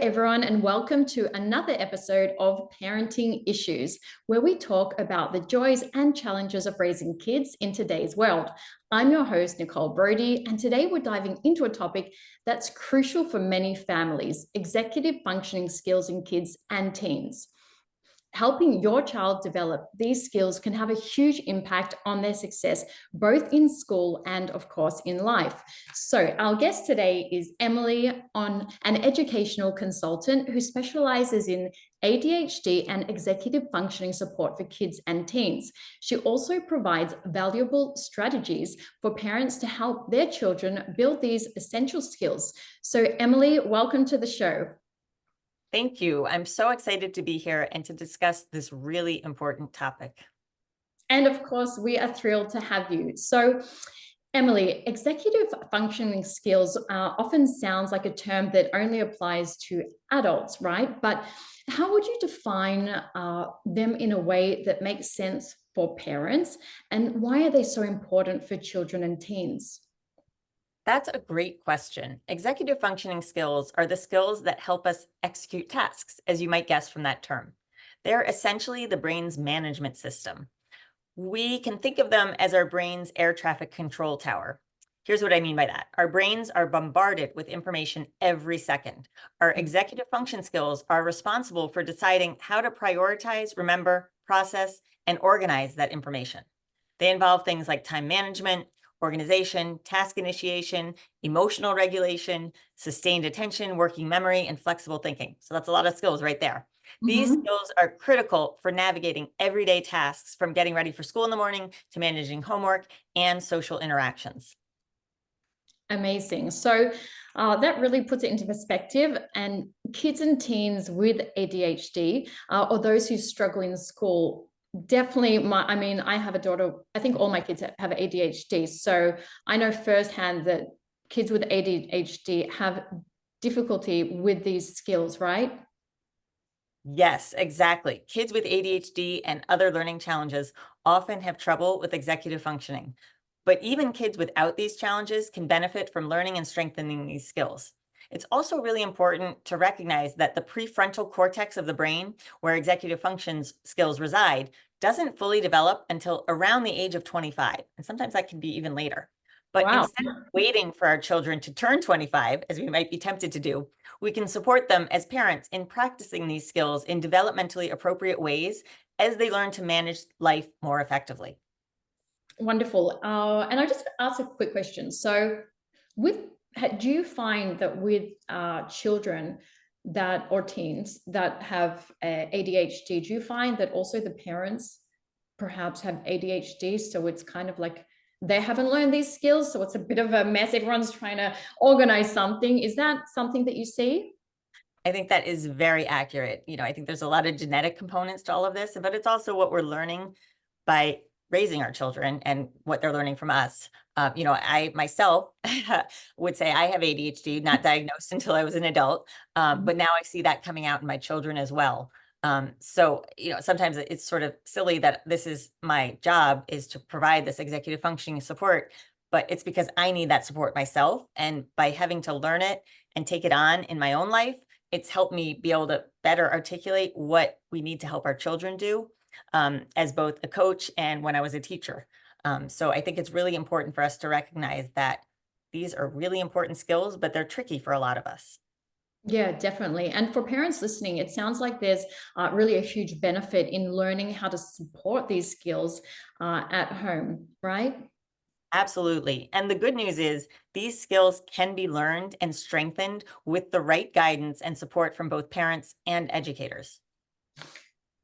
everyone, and welcome to another episode of Parenting Issues, where we talk about the joys and challenges of raising kids in today's world. I'm your host, Nicole Brody, and today we're diving into a topic that's crucial for many families: executive functioning skills in kids and teens. Helping your child develop these skills can have a huge impact on their success, both in school and, of course, in life. So, our guest today is Emily, an educational consultant who specializes in ADHD and executive functioning support for kids and teens. She also provides valuable strategies for parents to help their children build these essential skills. So, Emily, welcome to the show. Thank you. I'm so excited to be here and to discuss this really important topic. And of course, we are thrilled to have you. So, Emily, executive functioning skills often sounds like a term that only applies to adults, right? But how would you define them in a way that makes sense for parents? And why are they so important for children and teens? That's a great question. Executive functioning skills are the skills that help us execute tasks, as you might guess from that term. They're essentially the brain's management system. We can think of them as our brain's air traffic control tower. Here's what I mean by that. Our brains are bombarded with information every second. Our executive function skills are responsible for deciding how to prioritize, remember, process, and organize that information. They involve things like time management, organization, task initiation, emotional regulation, sustained attention, working memory, and flexible thinking. So that's a lot of skills right there. These skills are critical for navigating everyday tasks, from getting ready for school in the morning to managing homework and social interactions. Amazing. So that really puts it into perspective. And kids and teens with ADHD or those who struggle in school, definitely, I have a daughter. I think all my kids have ADHD. So I know firsthand that kids with ADHD have difficulty with these skills, right? Yes, exactly. Kids with ADHD and other learning challenges often have trouble with executive functioning. But even kids without these challenges can benefit from learning and strengthening these skills. It's also really important to recognize that the prefrontal cortex of the brain, where executive functions skills reside, doesn't fully develop until around the age of 25. And sometimes that can be even later. But Wow. instead of waiting for our children to turn 25, as we might be tempted to do, we can support them as parents in practicing these skills in developmentally appropriate ways as they learn to manage life more effectively. Wonderful. And I just ask a quick question. So, with do you find that with children that or teens that have ADHD, do you find that also the parents perhaps have ADHD? So it's kind of like they haven't learned these skills, so it's a bit of a mess. Everyone's trying to organize something. Is that something that you see? I think that is very accurate. I think there's a lot of genetic components to all of this, but it's also what we're learning by raising our children and what they're learning from us. I myself would say I have ADHD, not diagnosed until I was an adult, but now I see that coming out in my children as well. So, sometimes it's sort of silly that this is my job, is to provide this executive functioning support, but it's because I need that support myself. And by having to learn it and take it on in my own life, it's helped me be able to better articulate what we need to help our children do, as both a coach and when I was a teacher. So I think it's really important for us to recognize that these are really important skills, but they're tricky for a lot of us. Yeah, definitely. And for parents listening, it sounds like there's really a huge benefit in learning how to support these skills at home, right? Absolutely. And the good news is these skills can be learned and strengthened with the right guidance and support from both parents and educators.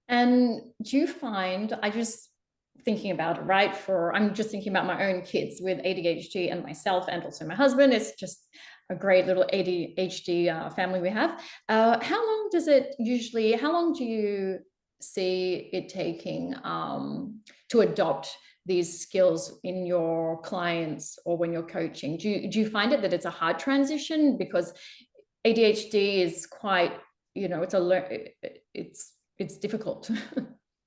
And do you find, I just thinking about it, right? I'm just thinking about my own kids with ADHD and myself, and also my husband. It's just a great little ADHD family we have. How long do you see it taking to adopt these skills in your clients or when you're coaching? Do you find it that it's a hard transition? Because ADHD is quite, it's difficult.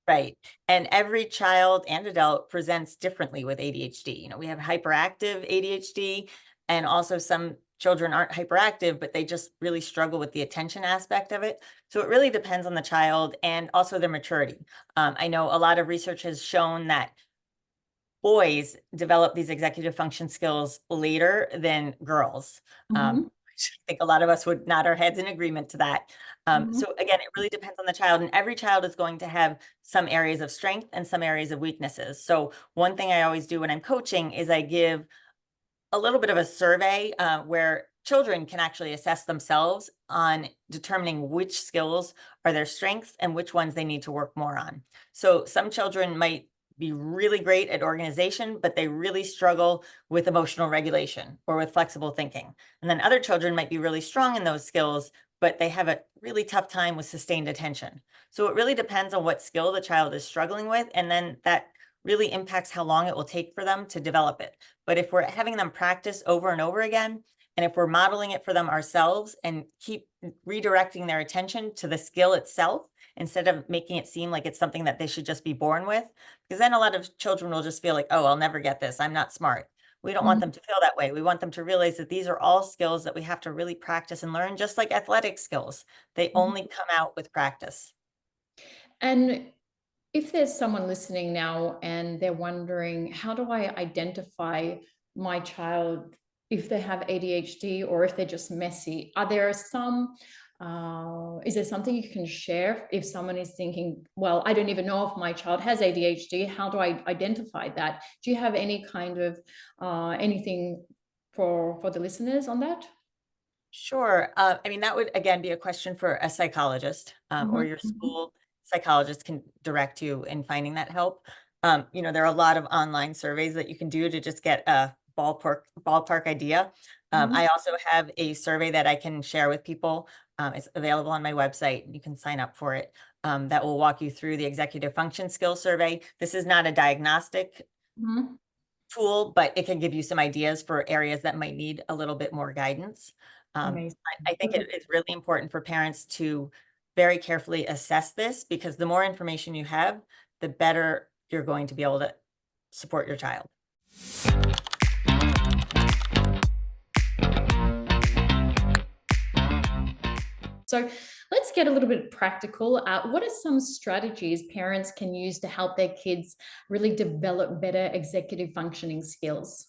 Right. And every child and adult presents differently with ADHD. We have hyperactive ADHD and also some children aren't hyperactive, but they just really struggle with the attention aspect of it. So it really depends on the child and also their maturity. I know a lot of research has shown that boys develop these executive function skills later than girls. Mhm. I think a lot of us would nod our heads in agreement to that. Mhm. So again, it really depends on the child, and every child is going to have some areas of strength and some areas of weaknesses. So one thing I always do when I'm coaching is I give a little bit of a survey where children can actually assess themselves on determining which skills are their strengths and which ones they need to work more on. So some children might be really great at organization, but they really struggle with emotional regulation or with flexible thinking. And then other children might be really strong in those skills, but they have a really tough time with sustained attention. So it really depends on what skill the child is struggling with, and then that really impacts how long it will take for them to develop it. But if we're having them practice over and over again, and if we're modeling it for them ourselves and keep redirecting their attention to the skill itself, instead of making it seem like it's something that they should just be born with, because then a lot of children will just feel like, oh, I'll never get this, I'm not smart. We don't want Mhm. them to feel that way. We want them to realize that these are all skills that we have to really practice and learn, just like athletic skills. They Mhm. only come out with practice. And if there's someone listening now and they're wondering, how do I identify my child if they have ADHD or if they're just messy? Are there some, is there something you can share if someone is thinking, well, I don't even know if my child has ADHD, how do I identify that? Do you have any kind of anything for the listeners on that? Sure. I mean, that would again be a question for a psychologist, or Mhm, your mhm, school psychologist can direct you in finding that help. There are a lot of online surveys that you can do to just get a ballpark idea. mhm. I also have a survey that I can share with people. It's available on my website. You can sign up for it. That will walk you through the executive function skill survey. This is not a diagnostic Mhm. tool, but it can give you some ideas for areas that might need a little bit more guidance. Amazing. I think it is really important for parents to very carefully assess this, because the more information you have, the better you're going to be able to support your child. So let's get a little bit practical. What are some strategies parents can use to help their kids really develop better executive functioning skills?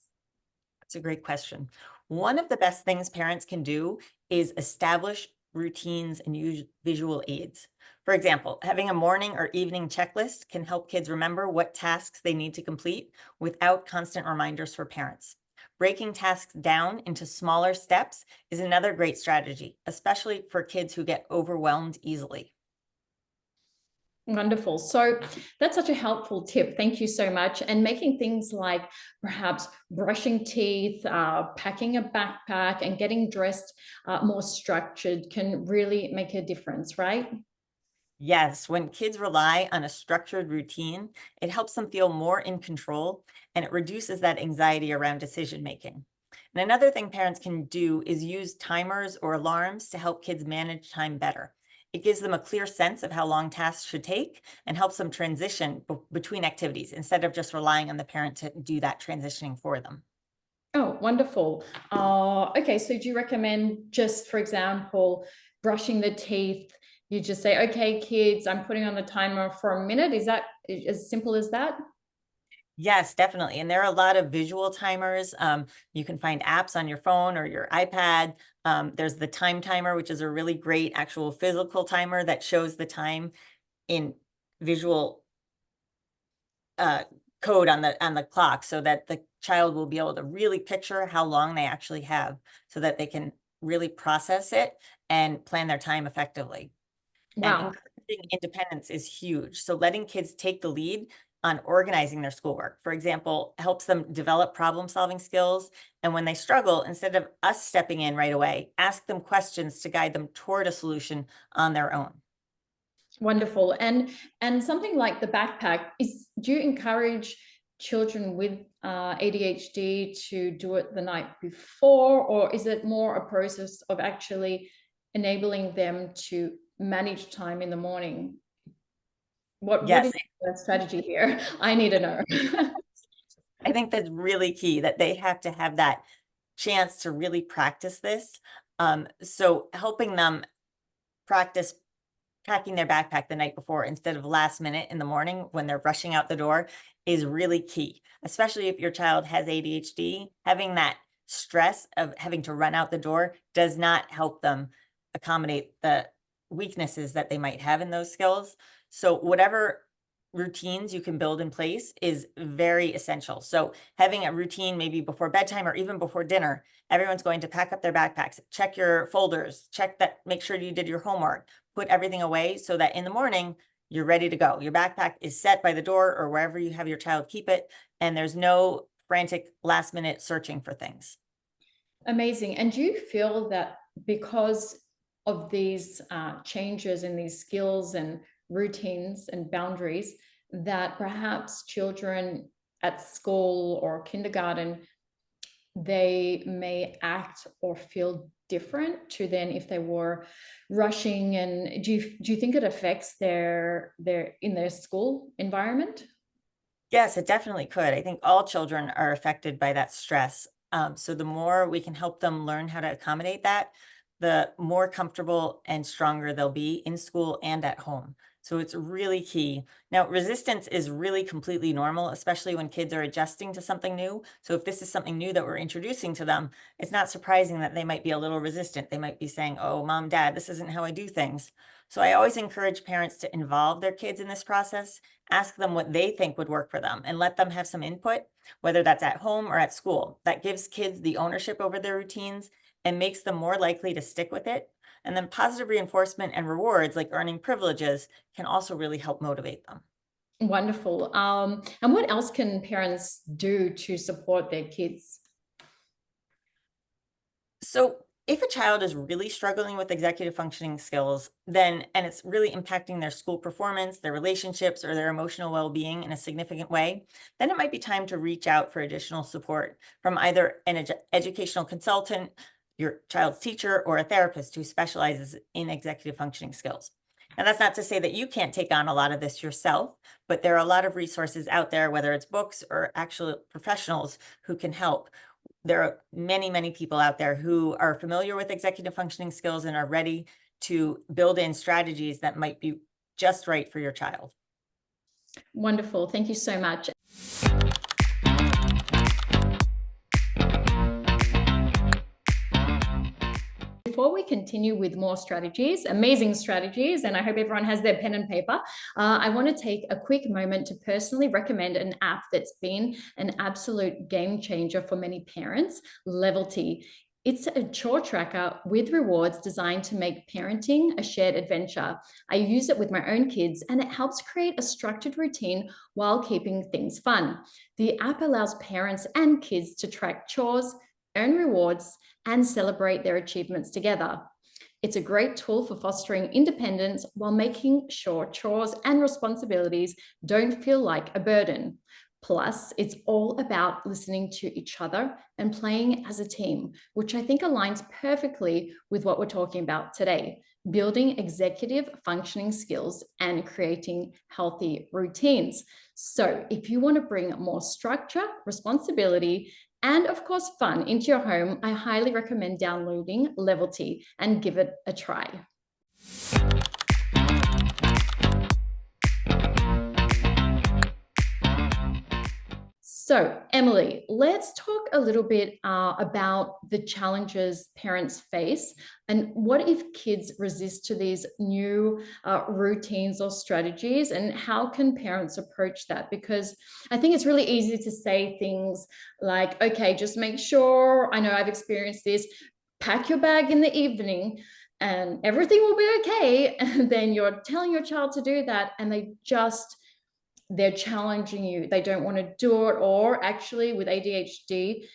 That's a great question. One of the best things parents can do is establish routines and use visual aids. For example, having a morning or evening checklist can help kids remember what tasks they need to complete without constant reminders for parents. Breaking tasks down into smaller steps is another great strategy, especially for kids who get overwhelmed easily. Wonderful. So that's such a helpful tip. Thank you so much. And making things like perhaps brushing teeth, packing a backpack, and getting dressed more structured can really make a difference, right? Yes, when kids rely on a structured routine, it helps them feel more in control, and it reduces that anxiety around decision making. And another thing parents can do is use timers or alarms to help kids manage time better. It gives them a clear sense of how long tasks should take and helps them transition between activities instead of just relying on the parent to do that transitioning for them. Oh, wonderful. Okay, so do you recommend just, for example, brushing the teeth? You just say, okay, kids, I'm putting on the timer for a minute. Is that as simple as that? Yes, definitely. And there are a lot of visual timers. You can find apps on your phone or your iPad. There's the time timer, which is a really great actual physical timer that shows the time in visual uh, code on the clock, so that the child will be able to really picture how long they actually have, so that they can really process it and plan their time effectively. And Wow. encouraging independence is huge. So letting kids take the lead on organizing their schoolwork, for example, helps them develop problem solving skills. And when they struggle, instead of us stepping in right away, ask them questions to guide them toward a solution on their own. Wonderful. And something like the backpack is, do you encourage children with ADHD to do it the night before, or is it more a process of actually enabling them to manage time in the morning? What Yes, is the strategy here? I need to know. I think that's really key, that they have to have that chance to really practice this. So helping them practice packing their backpack the night before instead of last minute in the morning when they're rushing out the door is really key, especially if your child has ADHD. Having that stress of having to run out the door does not help them accommodate the weaknesses that they might have in those skills. So whatever routines you can build in place is very essential. So having a routine maybe before bedtime or even before dinner, everyone's going to pack up their backpacks, check your folders, check that, make sure you did your homework, put everything away so that in the morning you're ready to go. Your backpack is set by the door or wherever you have your child keep it, and there's no frantic last minute searching for things. Amazing. And do you feel that because of these changes in these skills and routines and boundaries, that perhaps children at school or kindergarten, they may act or feel different to than if they were rushing? And do you think it affects their in their school environment? Yes, it definitely could. I think all children are affected by that stress. So the more we can help them learn how to accommodate that, the more comfortable and stronger they'll be in school and at home. So it's really key. Now, resistance is really completely normal, especially when kids are adjusting to something new. So if this is something new that we're introducing to them, it's not surprising that they might be a little resistant. They might be saying, "Oh, mom, dad, this isn't how I do things." So I always encourage parents to involve their kids in this process, ask them what they think would work for them, and let them have some input, whether that's at home or at school. That gives kids the ownership over their routines and makes them more likely to stick with it. And then positive reinforcement and rewards, like earning privileges, can also really help motivate them. Wonderful. And what else can parents do to support their kids? So, if a child is really struggling with executive functioning skills, then and it's really impacting their school performance, their relationships, or their emotional well-being in a significant way, then it might be time to reach out for additional support from either an educational consultant, your child's teacher, or a therapist who specializes in executive functioning skills. Now, that's not to say that you can't take on a lot of this yourself, but there are a lot of resources out there, whether it's books or actual professionals who can help. There are many, many people out there who are familiar with executive functioning skills and are ready to build in strategies that might be just right for your child. Wonderful. Thank you so much. Before we continue with more strategies, amazing strategies, and I hope everyone has their pen and paper, I want to take a quick moment to personally recommend an app that's been an absolute game changer for many parents, Levelty. It's a chore tracker with rewards designed to make parenting a shared adventure. I use it with my own kids, and it helps create a structured routine while keeping things fun. The app allows parents and kids to track chores, earn rewards, and celebrate their achievements together. It's a great tool for fostering independence while making sure chores and responsibilities don't feel like a burden. Plus, it's all about listening to each other and playing as a team, which I think aligns perfectly with what we're talking about today: building executive functioning skills and creating healthy routines. So, if you want to bring more structure, responsibility, and of course, fun into your home, I highly recommend downloading Levelty and give it a try. So, Emily, let's talk a little bit about the challenges parents face, and what if kids resist to these new routines or strategies, and how can parents approach that? Because I think it's really easy to say things like, okay, just make sure, I know I've experienced this, pack your bag in the evening and everything will be okay. And then you're telling your child to do that, and they're challenging you. They don't want to do it. Or actually, with ADHD,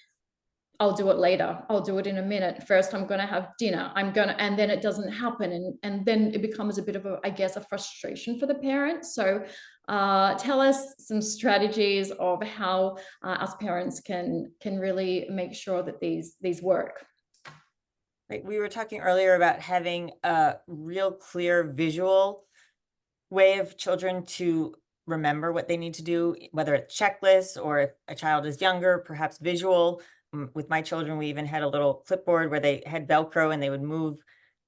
I'll do it later. I'll do it in a minute. First, I'm going to have dinner. And then it doesn't happen. And then it becomes a bit of I guess, a frustration for the parent. So tell us some strategies of how us parents can really make sure that these work. Right. We were talking earlier about having a real clear visual way of children to remember what they need to do, whether it's checklists or if a child is younger, perhaps visual With my children, we even had a little clipboard where they had Velcro and they would move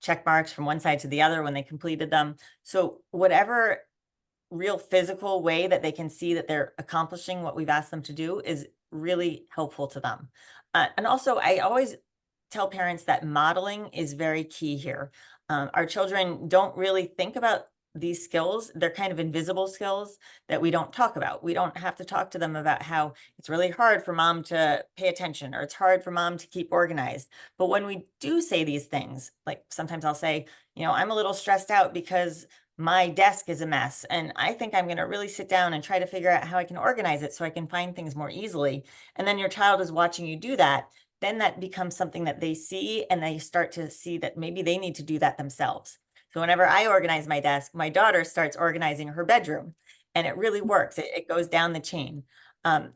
check marks from one side to the other when they completed them. So whatever real physical way that they can see that they're accomplishing what we've asked them to do is really helpful to them. And also, I always tell parents that modeling is very key here. Our children don't really think about these skills. They're kind of invisible skills that we don't talk about. We don't have to talk to them about how it's really hard for mom to pay attention or it's hard for mom to keep organized. But when we do say these things, like sometimes I'll say, I'm a little stressed out because my desk is a mess and I think I'm going to really sit down and try to figure out how I can organize it so I can find things more easily. And then your child is watching you do that. Then that becomes something that they see and they start to see that maybe they need to do that themselves. So whenever I organize my desk, my daughter starts organizing her bedroom and it really works. It goes down the chain.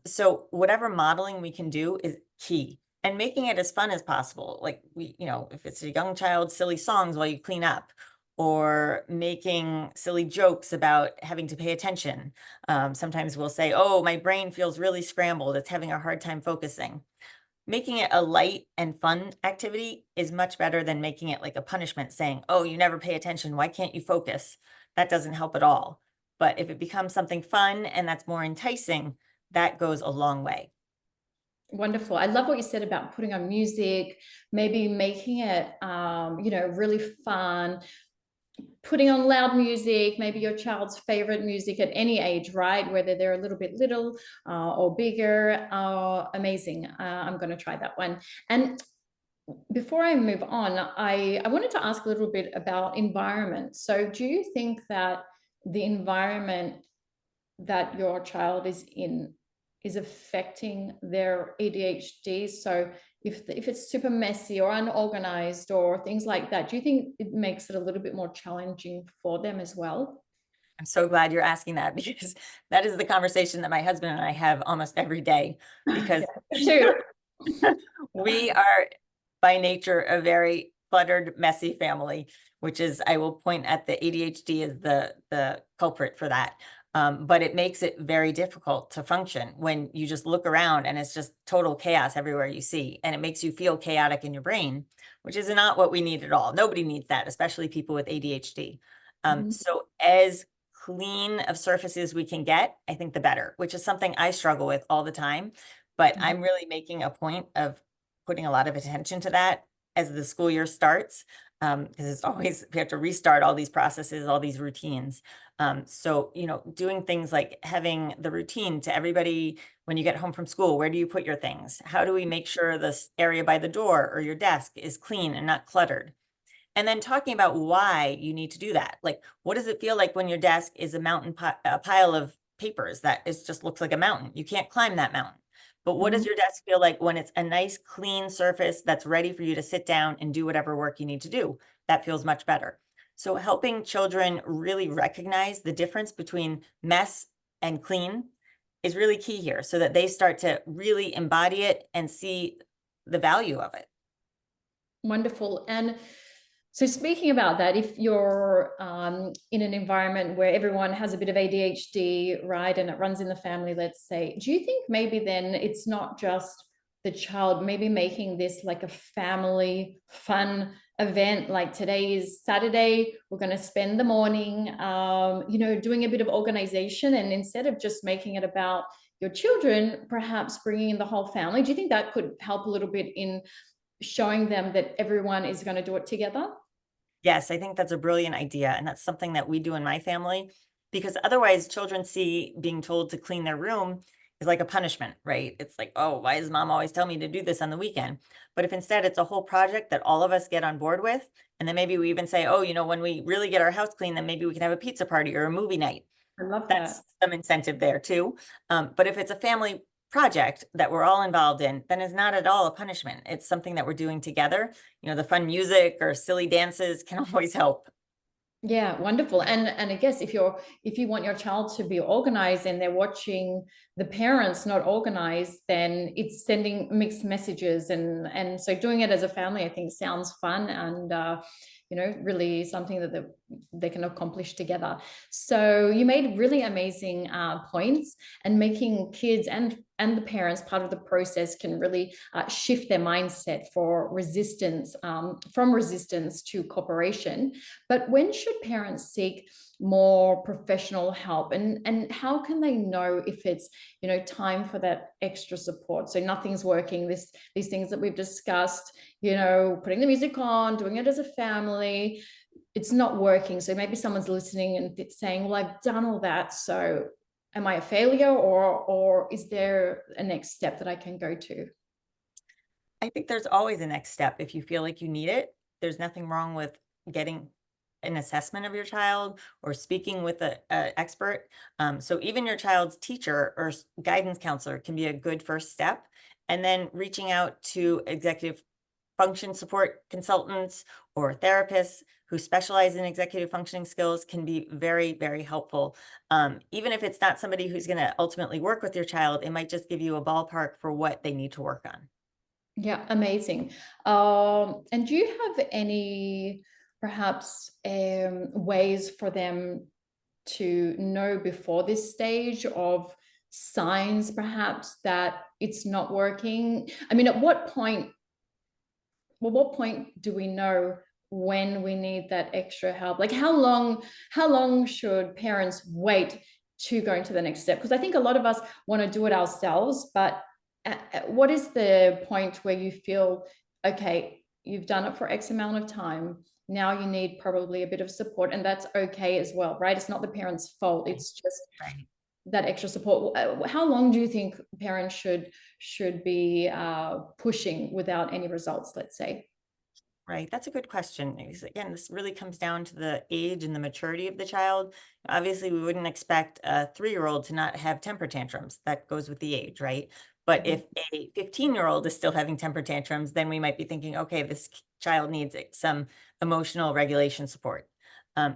So whatever modeling we can do is key, and making it as fun as possible. Like if it's a young child, silly songs while you clean up, or making silly jokes about having to pay attention. Sometimes we'll say, oh, my brain feels really scrambled. It's having a hard time focusing. Making it a light and fun activity is much better than making it like a punishment, saying, oh, you never pay attention. Why can't you focus? That doesn't help at all. But if it becomes something fun and that's more enticing, that goes a long way. Wonderful. I love what you said about putting on music, maybe making it, really fun, putting on loud music, maybe your child's favorite music at any age, right? Whether they're a little bit little or bigger. Amazing. I'm going to try that one. And before I move on, I wanted to ask a little bit about environment. So do you think that the environment that your child is in is affecting their ADHD? So if it's super messy or unorganized or things like that, do you think it makes it a little bit more challenging for them as well? I'm so glad you're asking that, because that is the conversation that my husband and I have almost every day, because Shoot. we are by nature a very cluttered, messy family, which is, I will point at the ADHD as the culprit for that. But it makes it very difficult to function when you just look around and it's just total chaos everywhere you see. And it makes you feel chaotic in your brain, which is not what we need at all. Nobody needs that, especially people with ADHD. So as clean of surfaces we can get, I think the better, which is something I struggle with all the time. But I'm really making a point of putting a lot of attention to that as the school year starts, because it's always, we have to restart all these processes, all these routines. So, doing things like having the routine to everybody when you get home from school, where do you put your things? How do we make sure this area by the door or your desk is clean and not cluttered? And then talking about why you need to do that. Like, what does it feel like when your desk is a pile of papers that just looks like a mountain? You can't climb that mountain. But what does your desk feel like when it's a nice, clean surface that's ready for you to sit down and do whatever work you need to do? That feels much better. So helping children really recognize the difference between mess and clean is really key here, so that they start to really embody it and see the value of it. Wonderful. And so speaking about that, if you're in an environment where everyone has a bit of ADHD, right, and it runs in the family, let's say, do you think maybe then it's not just the child, maybe making this like a family fun event, like today is Saturday, we're going to spend the morning, doing a bit of organization, and instead of just making it about your children, perhaps bringing in the whole family? Do you think that could help a little bit in showing them that everyone is going to do it together? Yes, I think that's a brilliant idea. And that's something that we do in my family, because otherwise children see being told to clean their room is like a punishment, right? It's like, oh, why does mom always tell me to do this on the weekend? But if instead it's a whole project that all of us get on board with, and then maybe we even say, oh, when we really get our house clean, then maybe we can have a pizza party or a movie night. I love that. That's some incentive there too. But if it's a family project that we're all involved in, then it's not at all a punishment. It's something that we're doing together. The fun music or silly dances can always help. Yeah, wonderful. And I guess if you want your child to be organized and they're watching the parents not organized, then it's sending mixed messages. And so doing it as a family, I think, sounds fun and really something that they can accomplish together. So you made really amazing points, and making kids and and the parents, part of the process can really shift their mindset for resistance, from resistance to cooperation. But when should parents seek more professional help, and how can they know if it's time for that extra support? So nothing's working, these things that we've discussed, putting the music on, doing it as a family, it's not working. So maybe someone's listening and saying, well, I've done all that, so am I a failure, or is there a next step that I can go to? I think there's always a next step if you feel like you need it. There's nothing wrong with getting an assessment of your child or speaking with a expert. So even your child's teacher or guidance counselor can be a good first step. And then reaching out to executive function support consultants or therapists who specialize in executive functioning skills can be very, very helpful. Even if it's not somebody who's going to ultimately work with your child, it might just give you a ballpark for what they need to work on. Yeah, amazing. And do you have any perhaps ways for them to know before this stage of signs perhaps that it's not working? I mean, at what point, well, what point do we know when we need that extra help? Like how long should parents wait to go into the next step? Because I think a lot of us want to do it ourselves, but what is the point where you feel, okay, you've done it for X amount of time, now you need probably a bit of support, and that's okay as well, right? It's not the parents' fault, it's just Right. that extra support. How long do you think parents should be pushing without any results, let's say? Right. That's a good question. Because again, this really comes down to the age and the maturity of the child. Obviously, we wouldn't expect a 3-year-old to not have temper tantrums. That goes with the age, right? But if a 15-year-old is still having temper tantrums, then we might be thinking, okay, this child needs some emotional regulation support.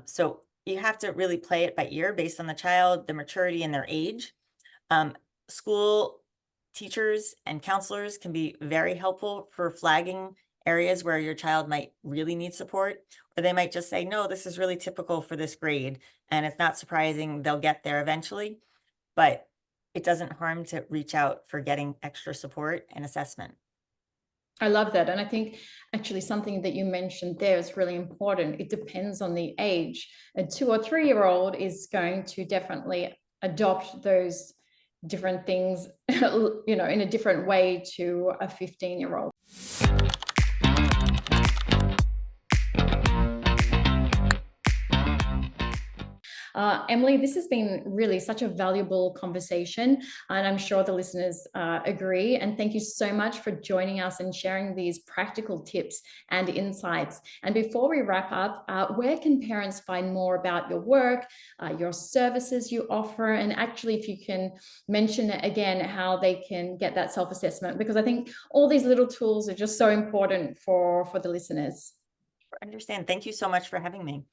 So you have to really play it by ear based on the child, their maturity, and their age. School teachers and counselors can be very helpful for flagging areas where your child might really need support, or they might just say, no, this is really typical for this grade. And it's not surprising, they'll get there eventually, but it doesn't harm to reach out for getting extra support and assessment. I love that. And I think actually something that you mentioned there is really important. It depends on the age. A 2 or 3-year-old is going to definitely adopt those different things, in a different way to a 15-year-old. Emily, this has been really such a valuable conversation, and I'm sure the listeners agree. And thank you so much for joining us and sharing these practical tips and insights. And before we wrap up, where can parents find more about your work, your services you offer, and actually, if you can mention again how they can get that self-assessment, because I think all these little tools are just so important for the listeners. I understand. Thank you so much for having me.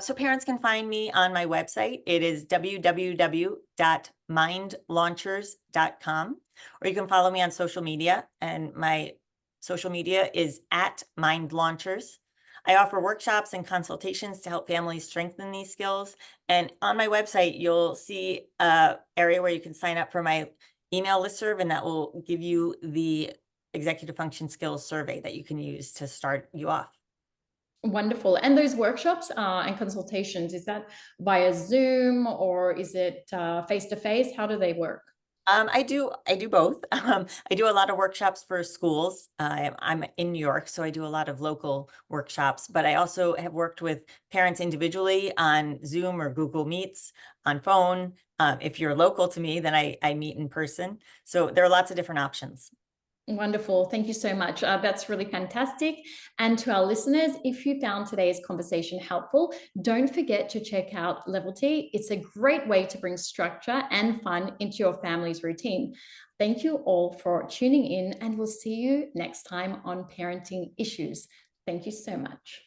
So parents can find me on my website. It is www.mindlaunchers.com, or you can follow me on social media, and my social media is @mindlaunchers. I offer workshops and consultations to help families strengthen these skills. And on my website, you'll see an area where you can sign up for my email listserv, and that will give you the executive function skills survey that you can use to start you off. Wonderful. And those workshops and consultations, is that via Zoom or is it face to face? How do they work? I do both. I do a lot of workshops for schools. I'm in New York, so I do a lot of local workshops, but I also have worked with parents individually on Zoom or Google Meets, on phone. If you're local to me, then I meet in person. So there are lots of different options. Wonderful. Thank you so much. That's really fantastic. And to our listeners, if you found today's conversation helpful, don't forget to check out Levelty. It's a great way to bring structure and fun into your family's routine. Thank you all for tuning in, and we'll see you next time on Parenting Issues. Thank you so much.